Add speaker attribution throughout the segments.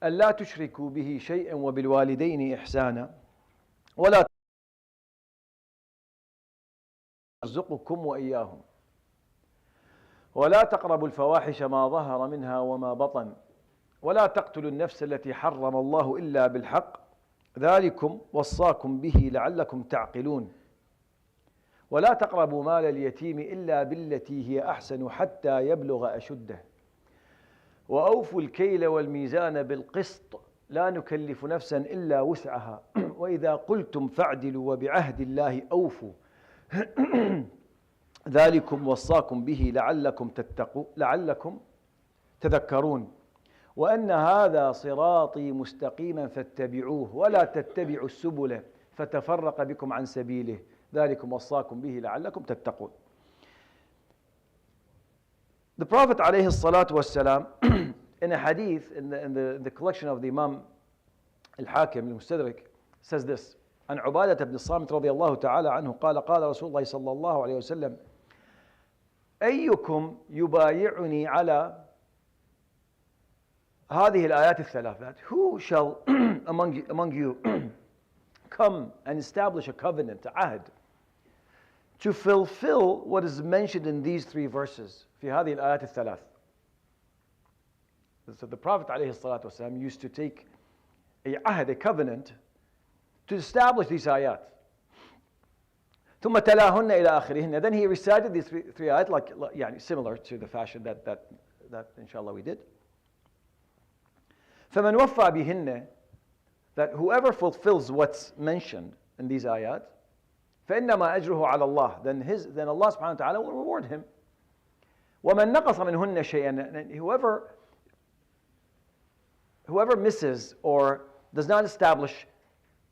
Speaker 1: ألا تشركوا به شيئا وبالوالدين إحسانا ولا يرزقكم وإياهم ولا تقربوا الفواحش ما ظهر منها وما بطن ولا تقتلوا النفس التي حرم الله إلا بالحق ذلكم وصاكم به لعلكم تعقلون ولا تقربوا مال اليتيم إلا بالتي هي أحسن حتى يبلغ أشده وأوفوا الكيل والميزان بالقسط لا نكلف نفسا إلا وسعها وإذا قلتم فاعدلوا وبعهد الله أوفوا ذلكم وصاكم به لعلكم تذكرون وأن هذا صراطي مستقيما فاتبعوه ولا تتبعوا السبل فتفرق بكم عن سبيله ذلكم وصاكم به لعلكم تتقون. The Prophet عليه الصلاة والسلام in a hadith in the collection of the Imam al-Hakim al-Mustadrak says this عن عبادة بن الصامت رضي الله تعالى عنه قال قال رسول الله صلى الله عليه وسلم أيكم يبايعني على هذه الآيات الثلاث who shall among you come and establish a covenant, a ahd, to fulfill what is mentioned in these three verses في هذه الآيات الثلاث. So the Prophet عليه الصلاة والسلام used to take a ahd, a covenant, to establish these ayat. ثم تلاهن إلى آخرهن. Then he recited these three ayat like يعني similar to the fashion that inshallah we did. فمن وفى بهن, that whoever fulfills what's mentioned in these ayat, فإنما أجره على الله, then Allah subhanahu wa ta'ala will reward him. ومن نقص منهن شيئا, and whoever misses or does not establish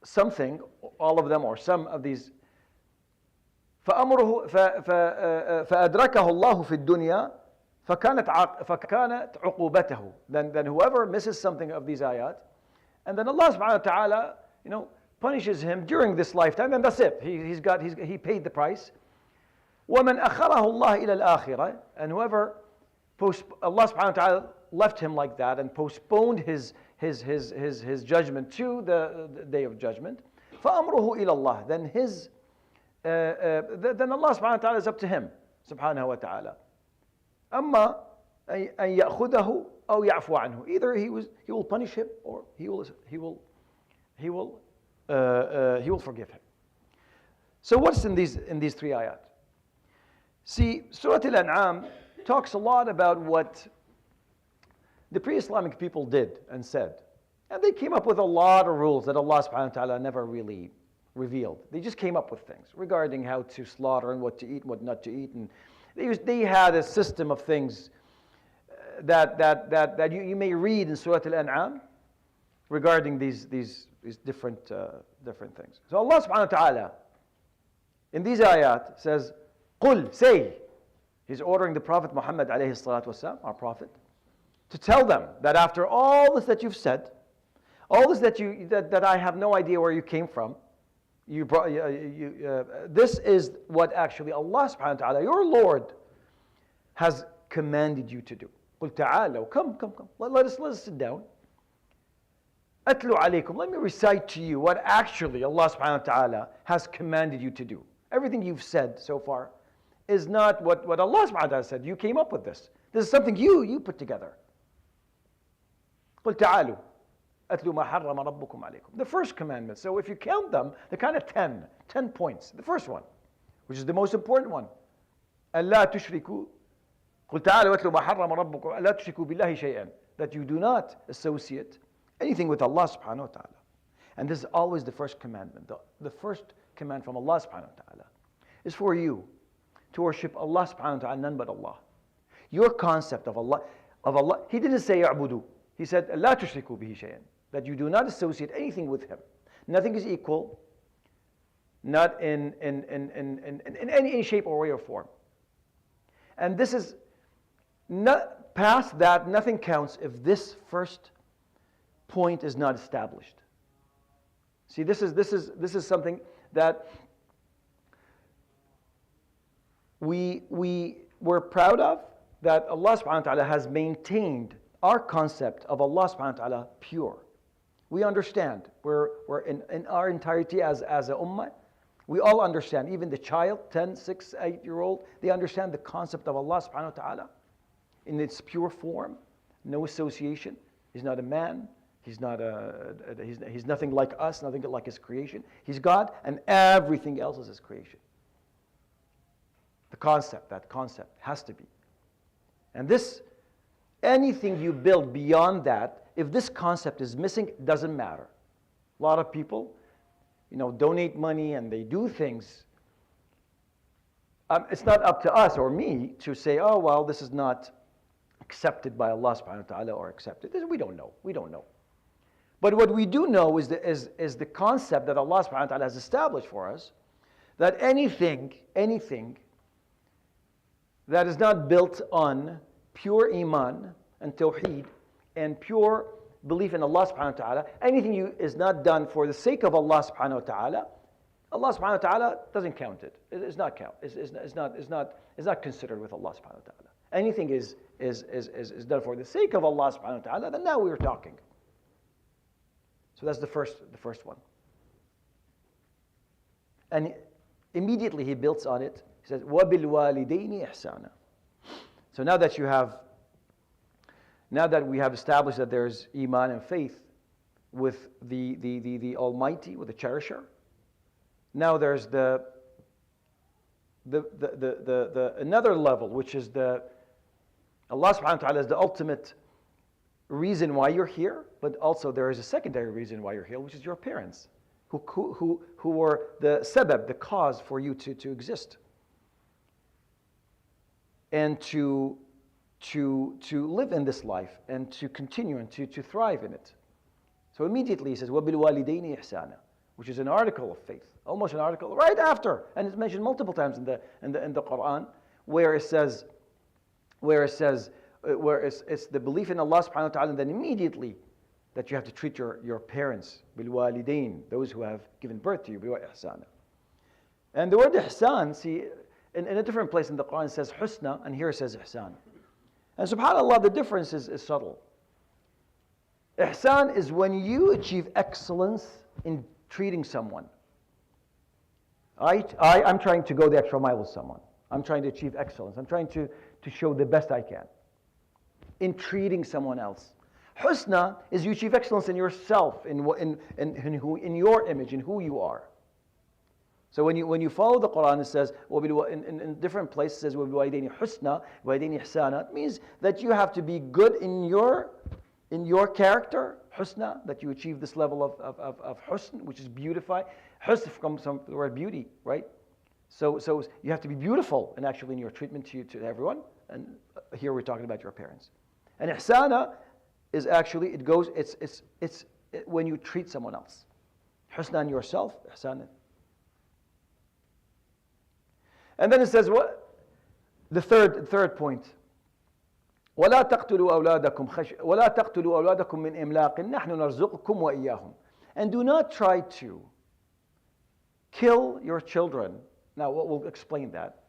Speaker 1: something, all of them or some of these, فأمره فأدركه الله في الدنيا فكانت عقوبته. Then whoever misses something of these ayat, and then Allah subhanahu wa ta'ala, punishes him during this lifetime, and that's it. He paid the price. ومن أخره الله إلى الآخرة, and whoever Allah subhanahu wa ta'ala left him like that and postponed his judgment to the day of judgment, فأمره إلى الله, then Allah subhanahu wa ta'ala is up to him subhanahu wa ta'ala. أما أن يأخذه أو يعفو عنه, either he will punish him or he will forgive him. So what's in these three ayat? See, Surah Al-An'am talks a lot about what the pre-Islamic people did and said. And they came up with a lot of rules that Allah subhanahu wa ta'ala never really revealed. They just came up with things regarding how to slaughter and what to eat and what not to eat. And they had a system of things that you may read in Surah Al-An'am regarding these different things. So Allah subhanahu wa ta'ala in these ayat says, قُل, say. He's ordering the Prophet Muhammad alayhi salatu wasalam, our Prophet, to tell them that after all this that you've said, all this that I have no idea where you came from, this is what actually Allah subhanahu wa ta'ala, your Lord, has commanded you to do. قُلْ تَعَالَوْا, come. Let us sit down. أَتْلُ عَلَيْكُمْ, let me recite to you what actually Allah subhanahu wa ta'ala has commanded you to do. Everything you've said so far is not what Allah subhanahu wa ta'ala said. You came up with this. This is something you put together. قُلْ تَعَالُوا أَتْلُوا مَا حَرَّمَ رَبُّكُمْ عَلَيْكُمْ. The first commandment. So if you count them, they're kind of 10 points. The first one, which is the most important one. أَلَّا تُشْرِكُوا قُلْ تَعَالُوا أَتْلُوا مَا حَرَّمَ رَبُّكُمْ أَلَّا تُشْرِكُوا بِاللَّهِ شَيْئًا. That you do not associate anything with Allah subhanahu wa ta'ala. And this is always the first commandment. The first command from Allah subhanahu wa ta'ala is for you to worship Allah subhanahu wa ta'ala, none but Allah. Your concept of Allah, He didn't say يَعْبُدُوا. He said, لَا تُشْرِكُوا بِهِ شَيْئًا. That you do not associate anything with Him. Nothing is equal, not in any shape or way or form. And this is, not past that, nothing counts if this first point is not established. See, this is something that we're proud of, that Allah subhanahu wa ta'ala has maintained our concept of Allah subhanahu wa ta'ala pure. We understand. We're in our entirety as a ummah, we all understand. Even the child, 10, 6, 8-year-old, they understand the concept of Allah subhanahu wa ta'ala in its pure form. No association. He's not a man. He's nothing like us, nothing like his creation. He's God, and everything else is his creation. That concept has to be. And this, anything you build beyond that, if this concept is missing, it doesn't matter. A lot of people, donate money and they do things. It's not up to us or me to say, oh, well, this is not accepted by Allah subhanahu wa ta'ala or accepted. We don't know. But what we do know is the concept that Allah subhanahu wa ta'ala has established for us, that anything that is not built on pure iman and tawheed and pure belief in Allah subhanahu wa ta'ala, anything is not done for the sake of Allah subhanahu wa ta'ala, Allah subhanahu wa ta'ala doesn't count it. It's not count. It's not considered with Allah subhanahu wa ta'ala. Anything is done for the sake of Allah subhanahu wa ta'ala, then now we're talking. So that's the first one. And immediately he builds on it. He says, وَبِالْوَالِدَيْنِ إِحْسَانًا. So now that we have established that there's iman and faith with the Almighty, with the Cherisher, now there's the another level, which is Allah subhanahu wa ta'ala is the ultimate reason why you're here, but also there is a secondary reason why you're here, which is your parents, who were the sabab, the cause for you to exist and to live in this life and to continue and to thrive in it. So immediately he says, وَبِالْوَالِدَيْنِ إِحْسَانًا, which is an article of faith, almost an article right after, and it's mentioned multiple times in the Quran, where it's the belief in Allah subhanahu wa ta'ala, and then immediately that you have to treat your parents, بالوالدين, those who have given birth to you, بِإِحْسَانًا. And the word ihsan, see, in a different place in the Quran it says husna, and here it says ihsan. And subhanAllah, the difference is subtle. Ihsan is when you achieve excellence in treating someone. I'm trying to go the extra mile with someone. I'm trying to achieve excellence. I'm trying to show the best I can in treating someone else. Husna is you achieve excellence in yourself, in your image, in who you are. So when you follow the Quran, it says, in different places, it says, وَبِوَالِدَيْنِ حُسْنًا وَالِدَيْنِ إِحْسَانًا. It means that you have to be good in your character, husna, that you achieve this level of husn, which is beautify. Husn comes from the word beauty, right? So you have to be beautiful and actually in your treatment to everyone. And here we're talking about your parents. And ihsana is actually, it's when you treat someone else. Husna on yourself, ihsana. And then it says, what? The third point. ولا تقتلوا أولادكم من إملاق نحن نرزقكم وإياهم. And do not try to kill your children. Now we'll explain that.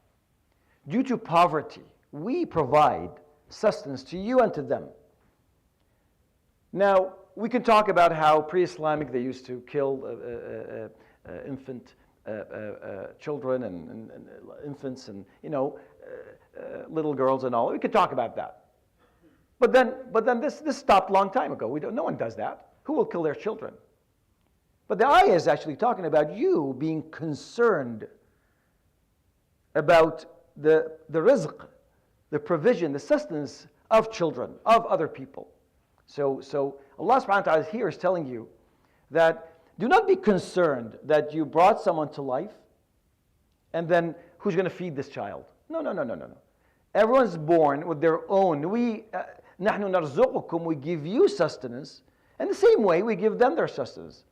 Speaker 1: Due to poverty, we provide sustenance to you and to them. Now we can talk about how pre-Islamic they used to kill infant children and infants and little girls and all. We could talk about that. But then this stopped a long time ago. No one does that. Who will kill their children? But the ayah is actually talking about you being concerned about the rizq, the provision, the sustenance of children, of other people. So Allah subhanahu wa ta'ala here is telling you that do not be concerned that you brought someone to life and then who's going to feed this child? No. Everyone's born with their own. نحن نرزقكم, we give you sustenance, and the same way we give them their sustenance.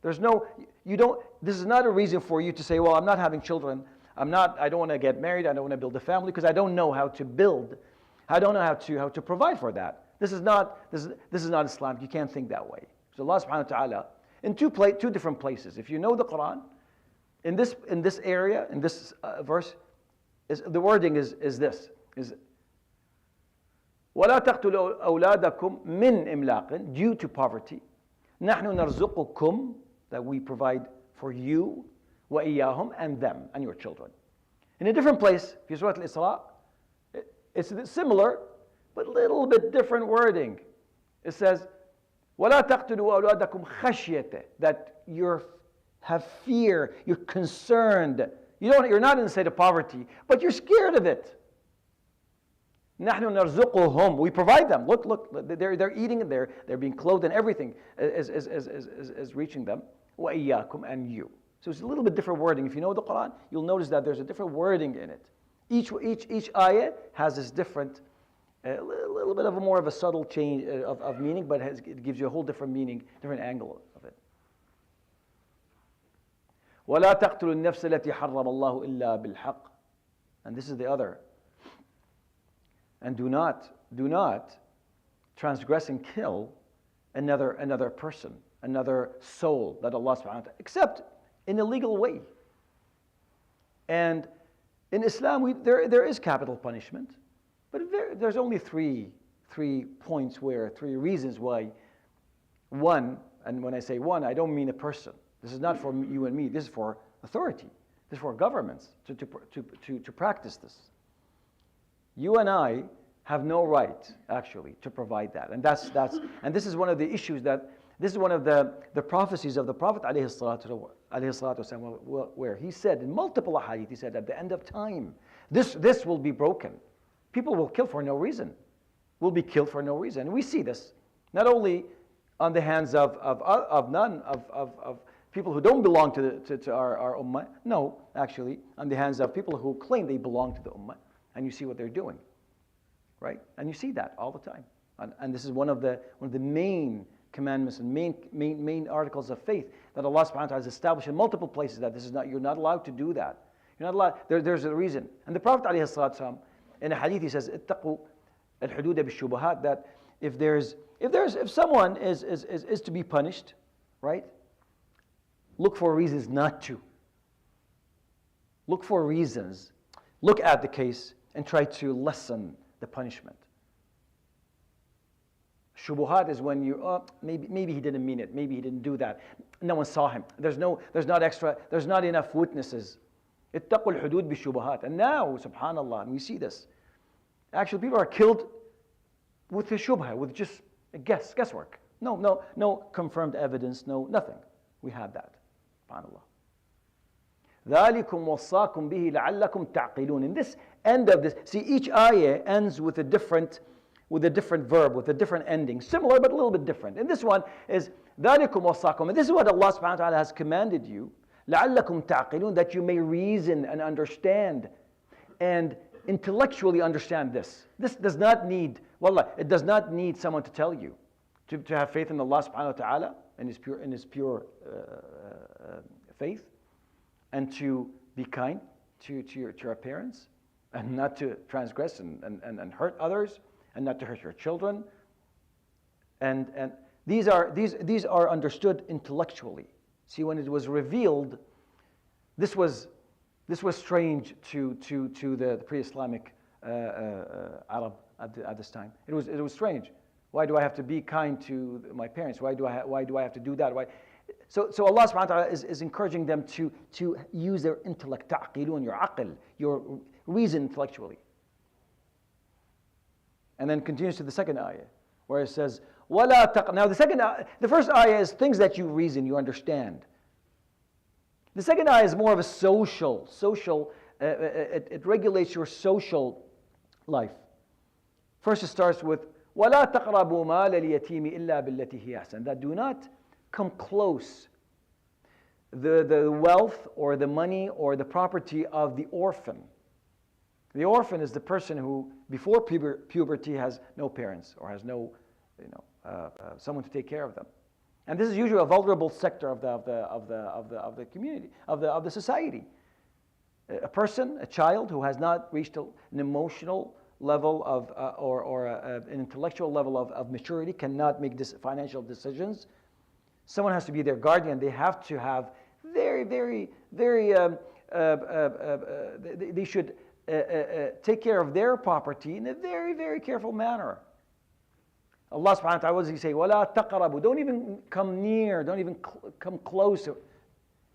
Speaker 1: This is not a reason for you to say, well, I'm not having children, I don't want to get married, I don't want to build a family because I don't know how to build, I don't know how to provide for that. This is not Islam. You can't think that way. So Allah subhanahu wa ta'ala, in two different places, if you know the Quran, in this area, in this verse, the wording is this. وَلَا تَقْتُلُوا أَوْلَادَكُمْ مِنْ إِمْلَاقٍ, due to poverty. نَحْنُ نَرْزُقُكُمْ, that we provide for you, وَإِيَّاهُمْ, and them, and your children. In a different place, في Surah Al-Isra, it's similar, but a little bit different wording. It says, وَلَا تَقْتُلُوا أَوْلَادَكُمْ خَشْيَةً, that you have fear, you're concerned. You're not in a state of poverty, but you're scared of it. نَحْنُ نَرْزُقُهُمْ, we provide them. Look, they're eating, they're being clothed, and everything is reaching them. وَإِيَّاكُمْ, and you. So it's a little bit different wording. If you know the Quran, you'll notice that there's a different wording in it. Each ayah has this different, a little bit of a more of a subtle change of meaning, but it gives you a whole different meaning, different angle of it. وَلَا تَقْتُلُوا النَّفْسَ الَّتِي حَرَّمَ اللَّهُ إِلَّا بِالْحَقِّ. And this is the other. And do not transgress and kill another person, another soul that Allah subhanahu wa ta'ala, except in a legal way. And in Islam, there is capital punishment, but there's only three points three reasons why. One, and when I say one, I don't mean a person. This is not for you and me. This is for authority. This is for governments to practice this. You and I have no right, actually, to provide that. And this is one of the issues this is one of the prophecies of the Prophet ﷺ, where he said in multiple hadith, he said at the end of time, this will be broken. People will kill for no reason. Will be killed for no reason. And we see this not only on the hands of people who don't belong to our ummah. No, actually, on the hands of people who claim they belong to the ummah. And you see what they're doing, right? And you see that all the time. And this is one of the main commandments and main articles of faith that Allah subhanahu wa ta'ala has established in multiple places, that you're not allowed to do that. You're not allowed. There's a reason. And the Prophet ﷺ, in a hadith, he says, "Ittaqu al-hudud bil-shubuhat," that if someone is to be punished, right? Look for reasons not to. Look for reasons. Look at the case and try to lessen the punishment. Shubuhat is when maybe he didn't mean it, maybe he didn't do that. No one saw him. There's not enough witnesses. Ittaqul hudud bi-shubuhat. And now, subhanallah, and we see this. Actually, people are killed with the shubha, with just guesswork. No confirmed evidence, nothing. We have that. SubhanAllah. ذَلِكُمْ وَصَّاكُمْ بِهِ لَعَلَّكُمْ تَعْقِلُونَ. In this end of this, see, each ayah ends with a different verb, with a different ending. Similar, but a little bit different. And this one is ذَلِكُمْ وَصَّاكُمْ. And this is what Allah subhanahu wa ta'ala has commanded you. لَعَلَّكُمْ تَعْقِلُونَ. That you may reason and understand and intellectually understand this. This does not need, wallah, it does not need someone to tell you. To have faith in Allah subhanahu wa ta'ala and His pure faith, and to be kind to your parents, and not to transgress and hurt others, and not to hurt your children. And these are understood intellectually. See, when it was revealed, this was strange to the pre-Islamic Arab at this time. It was strange. Why do I have to be kind to my parents? Why do I have to do that? Why? So Allah subhanahu wa ta'ala is encouraging them to use their intellect, ta'qilun, your aql, your reason intellectually. And then continues to the second ayah, where it says, وَلَا تَقْ. Now the first ayah is things that you reason, you understand. The second ayah is more of a social, it regulates your social life. First it starts with, وَلَا تَقْرَبُوا مَالَ الْيَتِيمِ إِلَّا بِالَّتِي هِيَ أَحْسَنُ. That do not come close the wealth or the money or the property of the orphan. The orphan is the person who, before puberty, has no parents or has no, someone to take care of them. And this is usually a vulnerable sector of the community, of the society. A person, a child who has not reached an emotional level of or an intellectual level of maturity, cannot make financial decisions. Someone has to be their guardian. They have to have they should take care of their property in a very, very careful manner. Allah subhanahu wa ta'ala, what does He say? وَلَا تَقْرَبُوا. Don't even come near, don't even come close.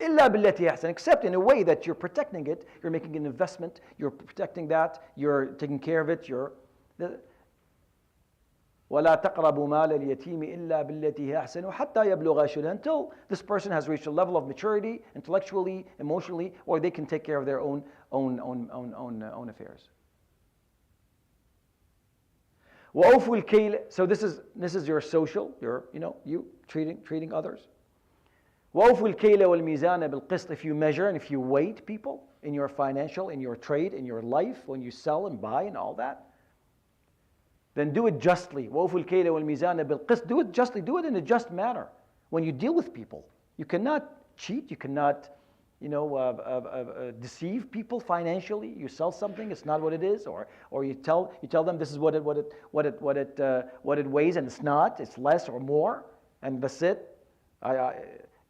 Speaker 1: إِلَّا بِالَّتِي أَحْسَنُ. Except in a way that you're protecting it, you're making an investment, you're protecting that, you're taking care of it, وَلَا تَقْرَبُوا مَالَ الْيَتِيمِ إِلَّا بِالَّتِي هِيَ أَحْسَنُ حَتَّى يَبْلُغَ أَشُدَّهُ. Until this person has reached a level of maturity, intellectually, emotionally, or they can take care of their own affairs. وَأَوْفُوا الْكَيْلَ. So this is your social, you treating others. وَأَوْفُوا الْكَيْلَ وَالْمِيزَانَ بِالْقِسْطِ. If you measure and if you weigh people in your financial, in your trade, in your life, when you sell and buy and all that, then do it justly. وَأَوْفُوا الْكَيْلَ وَالْمِيزَانَ بِالْقِسْطِ. Do it justly, do it in a just manner. When you deal with people, you cannot cheat, you cannot deceive people financially. You sell something, it's not what it is, or you tell them this is what it weighs, and it's not. It's less or more, and that's it.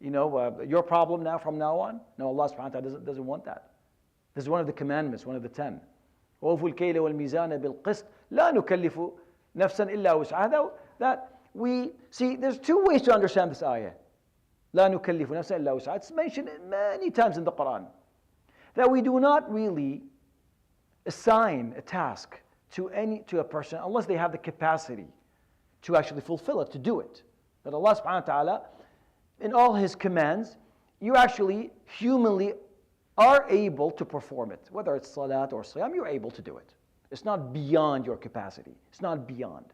Speaker 1: Your problem now from now on. No, Allah subhanahu wa ta'ala doesn't want that. This is one of the commandments, one of the 10. وَأَوْفُوا الْكَيْلَ وَالْمِيزَانَ بِالْقِسْطِ لَا نُكَلِّفُ نَفْسًا إِلَّا وُسْعَهَا. That we see, there's two ways to understand this ayah. لا نكلف نفسا إلا وسعها. It's mentioned many times in the Quran that we do not really assign a task to a person unless they have the capacity to actually fulfill it, to do it. That Allah subhanahu wa ta'ala, in all His commands, you actually humanly are able to perform it. Whether it's salat or siyam, you're able to do it. It's not beyond your capacity. It's not beyond.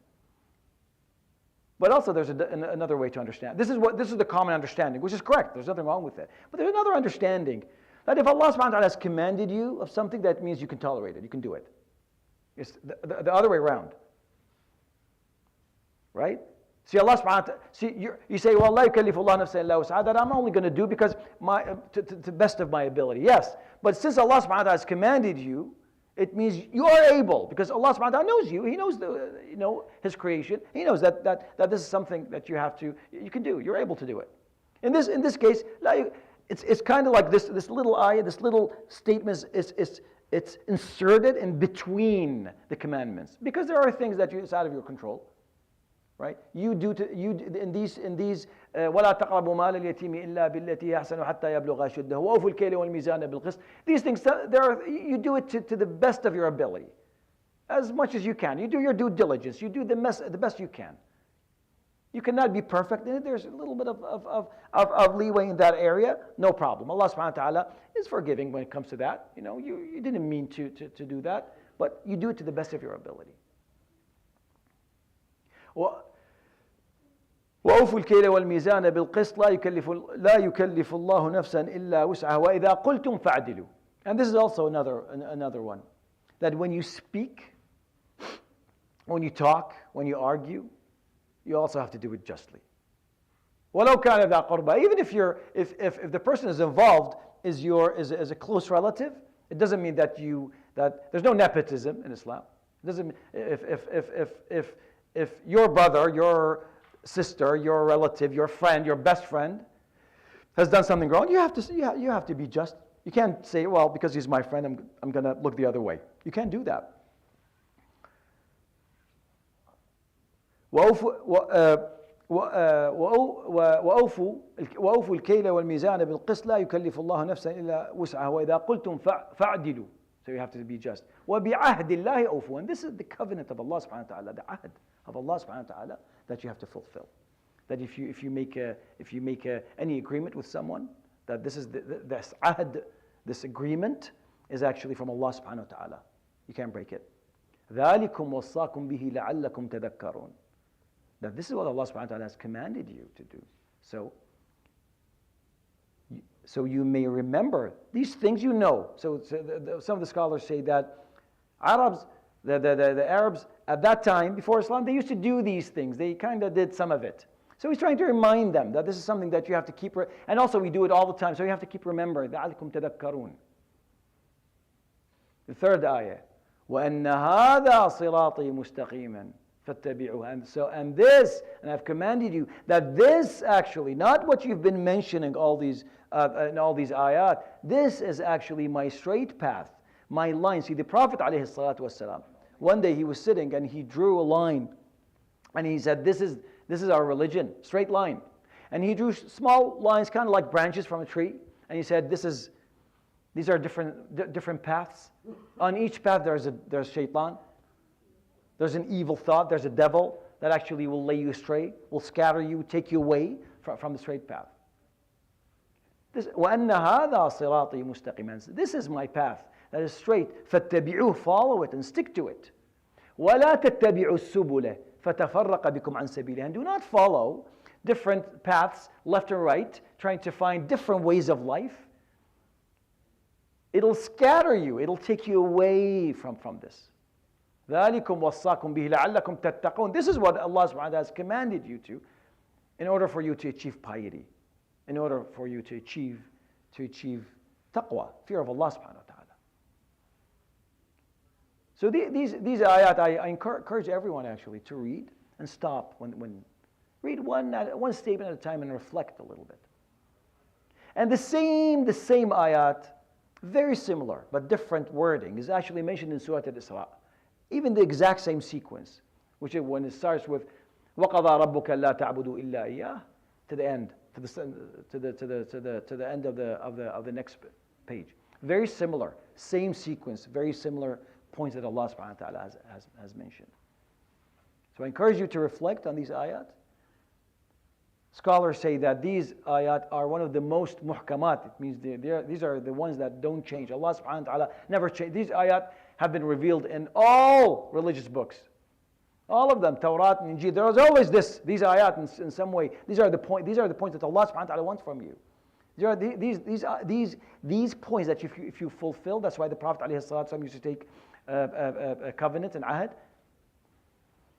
Speaker 1: But also there's another way to understand. This is the common understanding, which is correct. There's nothing wrong with it. But there's another understanding that if Allah subhanahu wa ta'ala has commanded you of something, that means you can tolerate it, you can do it. It's the other way around. Right? See, Allah subhanahu wa ta'ala, you say, well, la yukallifu Allah nafsan illa wus'aha, that I'm only going to do because to the best of my ability. Yes, but since Allah subhanahu wa ta'ala has commanded you, it means you are able, because Allah subhanahu wa ta'ala knows you. He knows His creation. He knows that this is something that you can do. You're able to do it. In this case, it's kind of like this little ayah, this little statement it's inserted in between the commandments, because there are things that it's out of your control. Right? You in these ولا تقربوا مال اليتيم إلا بالتي أحسن حتى يبلغ أشده وأوفوا الكيل والميزان بالقسط. These things, you do it to the best of your ability, as much as you can. You do your due diligence. You do the best you can. You cannot be perfect in it. There's a little bit of leeway in that area. No problem. Allah subhanahu wa ta'ala is forgiving when it comes to that. You didn't mean to do that, but you do it to the best of your ability. وأوفوا الكيل والميزان بالقسط لا يكلف الله نفسا إلا وسعها وإذا قلتم فاعدلوا. And this is also another one, that when you speak, when you talk, when you argue, you also have to do it justly. ولو كان ذا قربى. Even if the person is involved is a close relative, it doesn't mean that there's no nepotism in Islam. It doesn't. If your brother, your sister, your relative, your friend, your best friend has done something wrong, you have to be just. You can't say, well, because he's my friend, I'm going to look the other way. You can't do that. وأوفوا الكيل والميزان بالقسط لا يكلف الله نفسا إلا وسعها وإذا قلتم فاعدلوا. So you have to be just. وبعهد الله أوفوا. And this is the covenant of Allah subhanahu wa ta'ala, the ahd of Allah subhanahu wa ta'ala that you have to fulfill. That if you make any agreement with someone, that this ahd, this agreement is actually from Allah subhanahu wa ta'ala. You can't break it. ذَلِكُمْ وَصَّاكُمْ بِهِ لَعَلَّكُمْ تَذَكَّرُونَ. That this is what Allah subhanahu wa ta'ala has commanded you to do. So you may remember these things you know. So some of the scholars say that the Arabs at that time, before Islam, they used to do these things. They kind of did some of it. So he's trying to remind them that this is something that you have to keep, and also we do it all the time, so you have to keep remembering. لَعَلَّكُمْ تَذَكَّرُونَ. The third ayah, وَأَنَّ هَذَا صِرَاطِي مُسْتَقِيمًا فَاتَّبِعُوهُ. And I've commanded you that this actually, not what you've been mentioning all these in all these ayat, this is actually my straight path, my line. See, the Prophet ﷺ, one day he was sitting and he drew a line And he said, this is our religion, straight line. And he drew small lines, kind of like branches from a tree. And he said, these are different paths. On each path there's shaitan. There's an evil thought, there's a devil that actually will lay you astray, will scatter you, take you away from the straight path. وَأَنَّ هَذَا صِرَاطِي مُسْتَقِيمًا. This is my path, that is straight. فَاتَّبِعُوهُ, follow it and stick to it. وَلَا تَتَّبِعُوا السُّبُلَ فَتَفَرَّقَ بِكُمْ عَنْ سَبِيلِهِ. And do not follow different paths, left and right, trying to find different ways of life. It'll scatter you, it'll take you away from this. ذَلِكُمْ وَصَّاكُمْ بِهِ لَعَلَّكُمْ تَتَّقُونَ. This is what Allah subhanahu wa ta'ala has commanded you to, in order for you to achieve piety, in order for you to achieve taqwa, fear of Allah subhanahu wa ta'ala. So these ayat, I encourage everyone actually to read and stop when read one statement at a time and reflect a little bit. And the same ayat, very similar but different wording, is actually mentioned in Surah Al-Isra. Even the exact same sequence, which is when it starts with وَقَضَى رَبُّكَ لَا تَعْبُدُوا إِلَّا إِيَّاهُ to the end, to the end of the next page. Very similar, same sequence, very similar points that Allah subhanahu wa ta'ala has mentioned. So I encourage you to reflect on these ayat. Scholars say that these ayat are one of the most muhkamat. It means these are the ones that don't change. Allah subhanahu wa ta'ala never changed. These ayat have been revealed in all religious books. All of them, Tawrat and Injil. There is always these ayat in some way. These are the points that Allah subhanahu wa ta'ala wants from you. These points that if you fulfill, that's why the Prophet ﷺ used to take a covenant and ahad.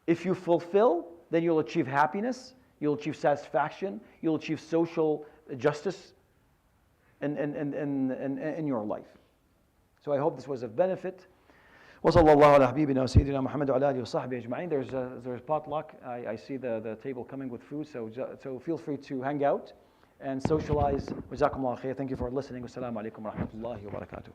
Speaker 1: If you fulfill, then you'll achieve happiness, you'll achieve satisfaction, you'll achieve social justice in your life. So I hope this was of benefit. وصلى الله على حبيبنا وسيدنا محمد وعلى آله وصحبه أجمعين. There's potluck. I see the table coming with food, so feel free to hang out and socialize. جزاكم الله خير. Thank you for listening. Wassalamu alaikum wa rahmatullahi wa barakatuh.